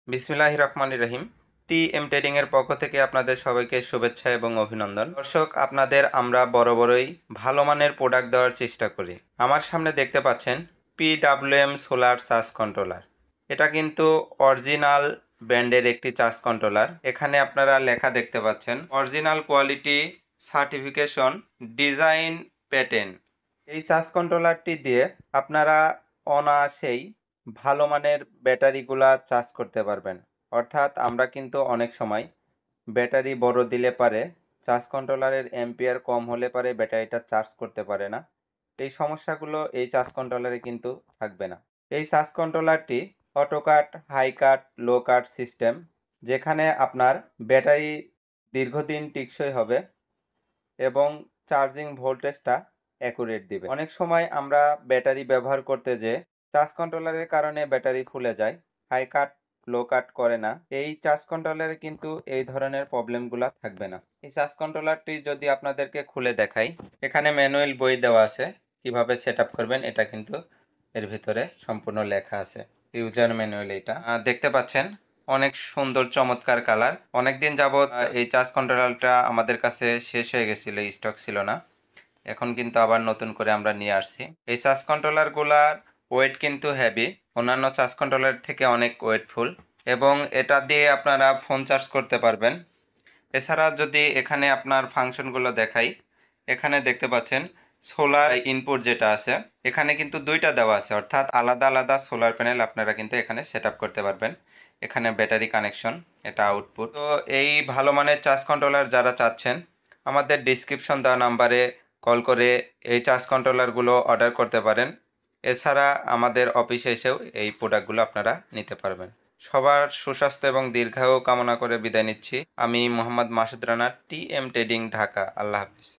বিসমিল্লাহির রহমানির রহিম। TM trading এর পক্ষ থেকে আপনাদের সবাইকে শুভেচ্ছা এবং অভিনন্দন। দর্শক, আপনাদের আমরা বরাবরই ভালো মানের প্রোডাক্ট দেওয়ার চেষ্টা করি। আমার সামনে দেখতে পাচ্ছেন PWM সোলার চার্জ কন্ট্রোলার। এটা কিন্তু অরিজিনাল ব্র্যান্ডের একটি চার্জ কন্ট্রোলার। এখানে আপনারা লেখা দেখতে পাচ্ছেন original quality certification design patent. এই চার্জ কন্ট্রোলারটি দিয়ে আপনারা অনায়াসেই ভালো মানের ব্যাটারিগুলা চার্জ করতে পারবেন। অর্থাৎ আমরা কিন্তু অনেক সময় ব্যাটারি বড় দিলে পারে চার্জ কন্ট্রোলারের এম্পিয়ার কম হলে পারে ব্যাটারিটা চার্জ করতে পারে না। এই সমস্যাগুলো এই চার্জ কন্ট্রোলারে কিন্তু থাকবে না। এই চার্জ কন্ট্রোলারটি auto cut, high cut, low cut system, যেখানে আপনার ব্যাটারি দীর্ঘদিন টিকসই হবে এবং চার্জিং ভোল্টেজটা অ্যাকুরেট দিবে। অনেক সময় আমরা ব্যাটারি ব্যবহার করতে যে চার্জ কন্ট্রোলারের কারণে ব্যাটারি ফুলে যায়, হাই কাট লো কাট করে না। এই চার্জ কন্ট্রোলারে কিন্তু এই ধরনের প্রবলেমগুলো থাকবে না। এই চার্জ কন্ট্রোলারটি যদি আপনাদেরকে খুলে দেখাই, এখানে ম্যানুয়াল বই দেওয়া আছে কিভাবে সেট আপ করবেন। এটা কিন্তু এর ভিতরে সম্পূর্ণ লেখা আছে, ইউজার ম্যানুয়াল। এটা দেখতে পাচ্ছেন অনেক সুন্দর চমৎকার কালার। অনেকদিন যাবত এই চার্জ কন্ট্রোলারটা আমাদের কাছে শেষ হয়ে গেছিল, স্টক ছিল না। এখন কিন্তু আবার নতুন করে আমরা নিয়ে আসছি। এই চার্জ কন্ট্রোলারগুলার ওয়েট কিন্তু হেভি, অন্যান্য চার্জ কন্ট্রোলার থেকে অনেক ওয়েটফুল, এবং এটা দিয়ে আপনারা ফোন চার্জ করতে পারবেন। এছাড়া যদি এখানে আপনার ফাংশনগুলো দেখাই, এখানে দেখতে পাচ্ছেন সোলার ইনপুট যেটা আছে, এখানে কিন্তু দুইটা দেওয়া আছে, অর্থাৎ আলাদা আলাদা সোলার প্যানেল আপনারা কিন্তু এখানে সেট আপ করতে পারবেন। এখানে ব্যাটারি কানেকশন, এটা আউটপুট। তো এই ভালো মানের চার্জ কন্ট্রোলার যারা চাচ্ছেন, আমাদের ডিসক্রিপশন দেওয়া নাম্বারে কল করে এই চার্জ কন্ট্রোলারগুলো অর্ডার করতে পারেন। এছাড়া আমাদের অফিসে এসেও এই প্রোডাক্টগুলো আপনারা নিতে পারবেন। সবার সুস্বাস্থ্য এবং দীর্ঘায়ু কামনা করে বিদায় নিচ্ছি। আমি মোহাম্মদ মাসুদ রানা, টিএম ট্রেডিং, ঢাকা। আল্লাহ হাফিজ।